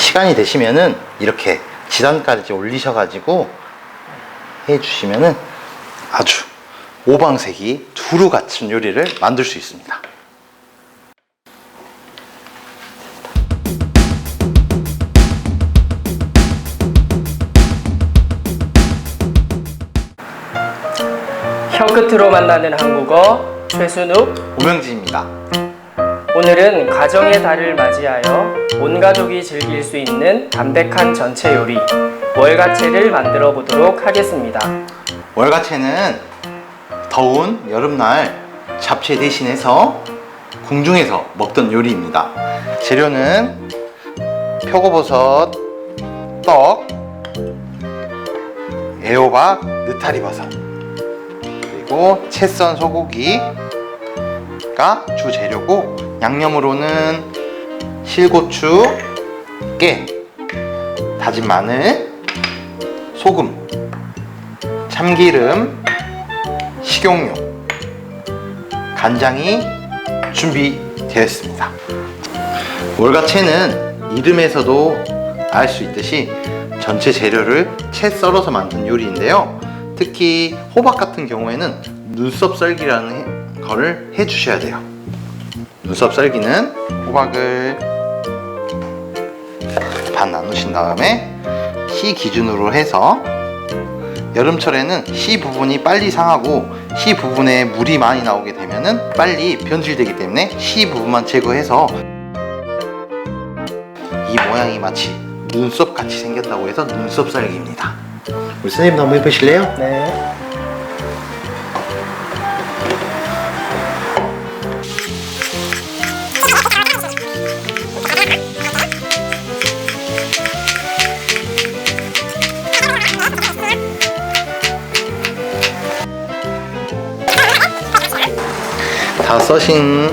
시간이 되시면은 이렇게 지단까지 올리셔가지고 해주시면은 아주 오방색이 두루 갖춘 요리를 만들 수 있습니다. 혀 끝으로 만나는 한국어 최순욱, 오명진입니다. 오늘은 가정의 달을 맞이하여 온 가족이 즐길 수 있는 담백한 전체 요리 월가채를 만들어 보도록 하겠습니다. 월가채는 더운 여름날 잡채 대신해서 궁중에서 먹던 요리입니다. 재료는 표고버섯, 떡, 애호박, 느타리버섯, 그리고 채 썬 소고기가 주 재료고, 양념으로는 실고추, 깨, 다진 마늘, 소금, 참기름, 식용유, 간장이 준비되어 있습니다. 월가채는 이름에서도 알 수 있듯이 전체 재료를 채 썰어서 만든 요리인데요. 특히 호박 같은 경우에는 눈썹 썰기라는 거를 해주셔야 돼요. 눈썹 썰기는 호박을 반 나누신 다음에 씨 기준으로 해서, 여름철에는 씨 부분이 빨리 상하고 씨 부분에 물이 많이 나오게 되면은 빨리 변질되기 때문에 씨 부분만 제거해서, 이 모양이 마치 눈썹 같이 생겼다고 해서 눈썹 썰기입니다. 우리 선생님도 한번 해보실래요? 네. 다 써신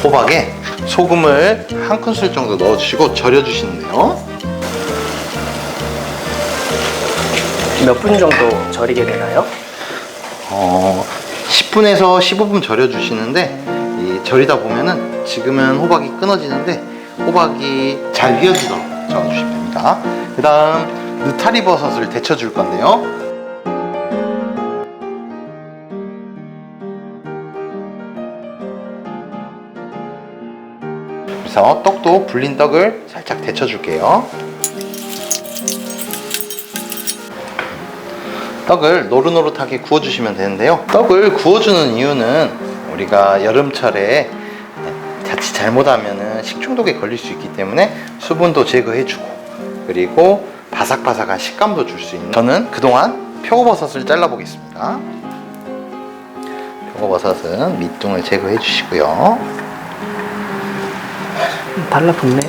호박에 소금을 한 큰술 정도 넣어주시고 절여주시는데요. 몇 분 정도 절이게 되나요? 10분에서 15분 절여주시는데, 이 절이다 보면은 지금은 호박이 끊어지는데 호박이 잘 이어지도록 저어주시면 됩니다. 그 다음 느타리 버섯을 데쳐줄 건데요. 그래서 떡도 불린 떡을 살짝 데쳐줄게요. 떡을 노릇노릇하게 구워주시면 되는데요. 떡을 구워주는 이유는 우리가 여름철에 자칫 잘못하면 식중독에 걸릴 수 있기 때문에 수분도 제거해주고, 그리고 바삭바삭한 식감도 줄 수 있는, 저는 그동안 표고버섯을 잘라보겠습니다. 표고버섯은 밑둥을 제거해주시고요. 달라붙네.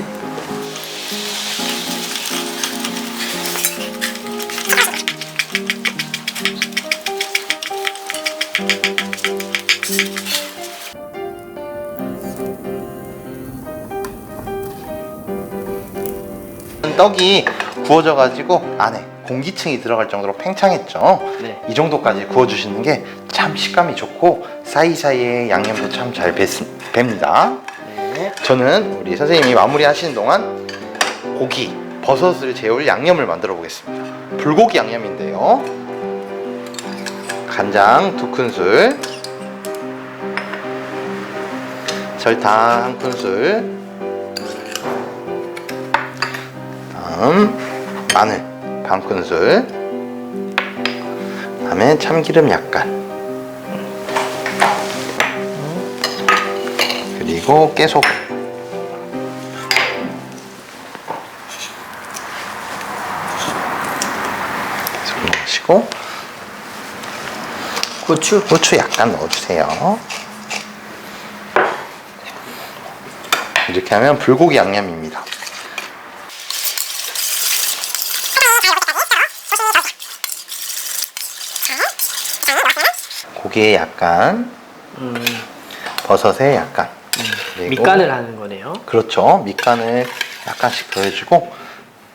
떡이 구워져 가지고 안에 공기층이 들어갈 정도로 팽창했죠. 네. 이 정도까지 구워주시는 게 참 식감이 좋고 사이사이에 양념도 참 잘 뱄습니다. 네. 저는 우리 선생님이 마무리 하시는 동안 고기, 버섯을 재울 양념을 만들어 보겠습니다. 불고기 양념인데요. 간장 2큰술, 설탕 1큰술, 다음 마늘 반큰술, 다음에 참기름 약간, 그리고 깨소금, 넣으시고 고추 약간 넣어주세요. 이렇게 하면 불고기 양념입니다. 고기에 약간, 버섯에 약간, 그리고 밑간을 하는 거네요. 그렇죠. 밑간을 약간씩 더해주고,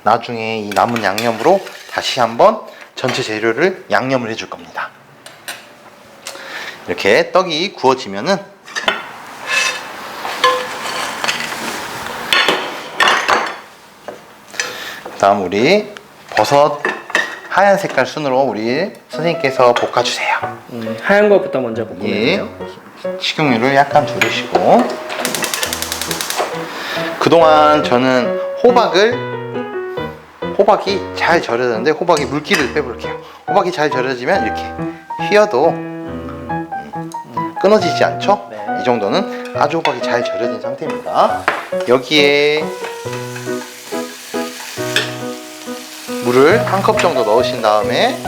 나중에 이 남은 양념으로 다시 한번 전체 재료를 양념을 해줄 겁니다. 이렇게 떡이 구워지면은 다음 우리 버섯 하얀 색깔 순으로 우리 선생님께서 볶아주세요. 하얀 거부터 먼저 볶으면 예. 돼요. 식용유를 약간 두르시고, 그동안 저는 호박이 잘 절여졌는데 호박이 물기를 빼볼게요. 호박이 잘 절여지면 이렇게 휘어도 끊어지지 않죠? 네. 이 정도는 아주 호박이 잘 절여진 상태입니다. 여기에 물을 한 컵 정도 넣으신 다음에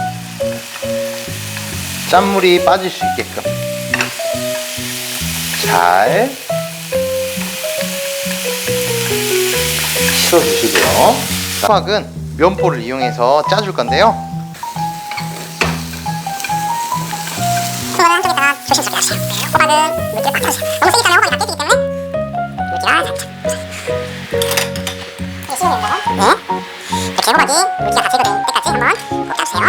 짠물이 빠질 수 있게끔 잘 씻어주시고요. 호박은 면포를 이용해서 짜줄 건데요. 이거는 한쪽에다가 조심스럽게 하세요. 호박은 물기를 꽉 펴주세요. 너무 세게 짜면 호박이 다 깨지기 때문에 물기가 살짝. 이게 씹으면 돼요. 네. 이렇게 호박이 물기가 다 제거될 때까지 한번 꼭 짜주세요.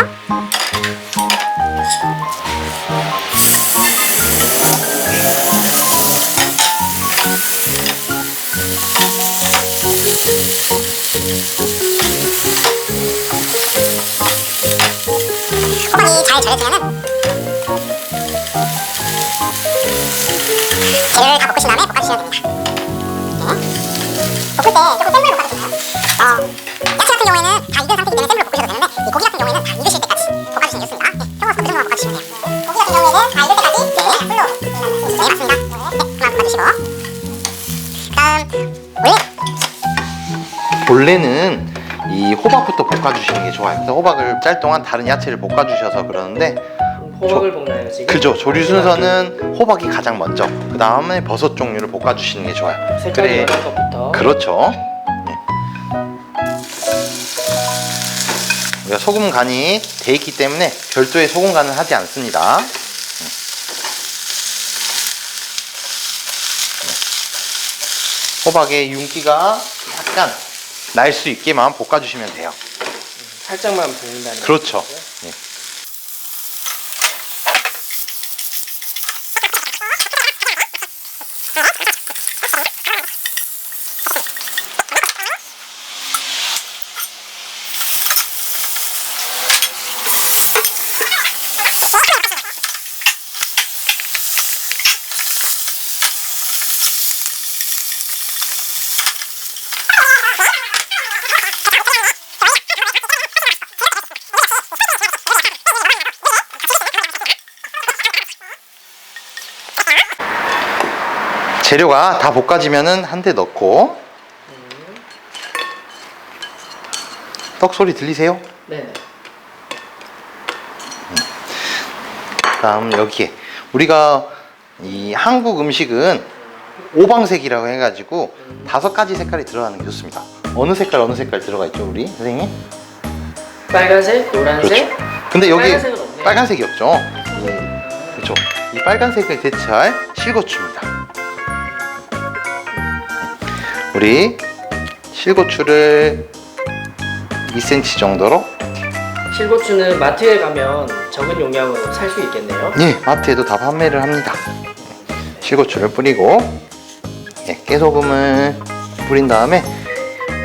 호박이 잘 절여지면은 재료를 다 볶으신 다음에 볶아주시면 됩니다. 네. 볶을 때 조금 센 불로 볶아주세요. 야채 같은 경우에는 다 익은 상태이기 때문에 센 불로 볶으셔도 되는데 이 고기 같은 경우에는 다 익으실 때까지 볶아주시면 좋습니다. 네. 평소 그 정도만 볶아주시면 돼요. 고기 같은 경우에는 다 익을 때까지 불로 네, 맞습니다. 네, 그만 볶아주시고 그다음 원래는 이 호박부터 볶아주시는 게 좋아요. 그래서 호박을 짤 동안 다른 야채를 볶아주셔서 그러는데, 호박을 볶나요 지금? 그죠. 조리 순서는 호박이 가장 먼저, 그 다음에 버섯 종류를 볶아주시는 게 좋아요. 색깔이 연한 것부터. 그렇죠. 네. 우리가 소금 간이 돼 있기 때문에 별도의 소금 간은 하지 않습니다. 호박의 윤기가 약간 날 수 있게만 볶아주시면 돼요. 살짝만 볶는다는 그렇죠. 거죠? 네. 재료가 다 볶아지면은 한 대 넣고, 떡 소리 들리세요? 네네. 다음 여기에 우리가 이 한국 음식은 오방색이라고 해가지고 5가지 색깔이 들어가는 게 좋습니다. 어느 색깔 들어가 있죠, 우리 선생님? 빨간색, 노란색. 그렇죠. 근데 여기 빨간색은 없네요. 빨간색이 없죠. 그렇죠. 이 빨간색을 대체할 실고추입니다. 우리 실고추를 2cm 정도로, 실고추는 마트에 가면 적은 용량으로 살 수 있겠네요. 예, 마트에도 다 판매를 합니다. 실고추를 뿌리고, 예, 깨소금을 뿌린 다음에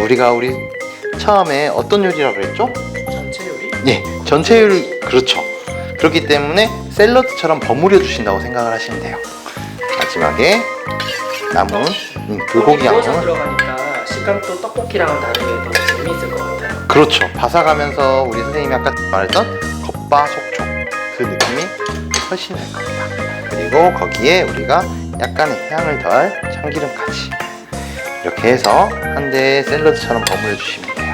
우리 처음에 어떤 요리라고 그랬죠? 전체 요리? 예, 전체 요리, 그렇죠. 그렇기 때문에 샐러드처럼 버무려 주신다고 생각을 하시면 돼요. 마지막에 남은 불고기 구워서 양념은, 들어가니까 식감도 떡볶이랑은 다르게 더 재미있을 것 같아요. 그렇죠. 바삭하면서 우리 선생님이 아까 말했던 겉바속촉 그 느낌이 훨씬 날 겁니다. 그리고 거기에 우리가 약간의 향을 더할 참기름까지 이렇게 해서 한 대의 샐러드처럼 버무려 주시면 돼요.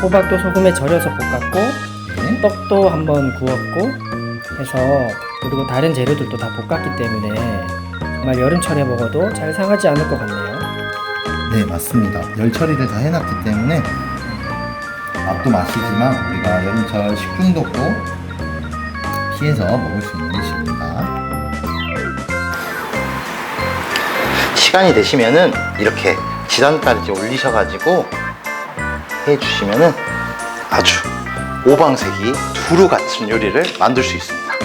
호박도 소금에 절여서 볶았고 네. 떡도 한번 구웠고 해서, 그리고 다른 재료들도 다 볶았기 때문에 정말 여름철에 먹어도 잘 상하지 않을 것 같네요. 네, 맞습니다. 열 처리를 다 해놨기 때문에 맛도 맛이지만 우리가 여름철 식중독도 피해서 먹을 수 있는 음식입니다. 시간이 되시면은 이렇게 지단까지 올리셔가지고 해주시면은 아주 오방색이 두루 갖춘 요리를 만들 수 있습니다.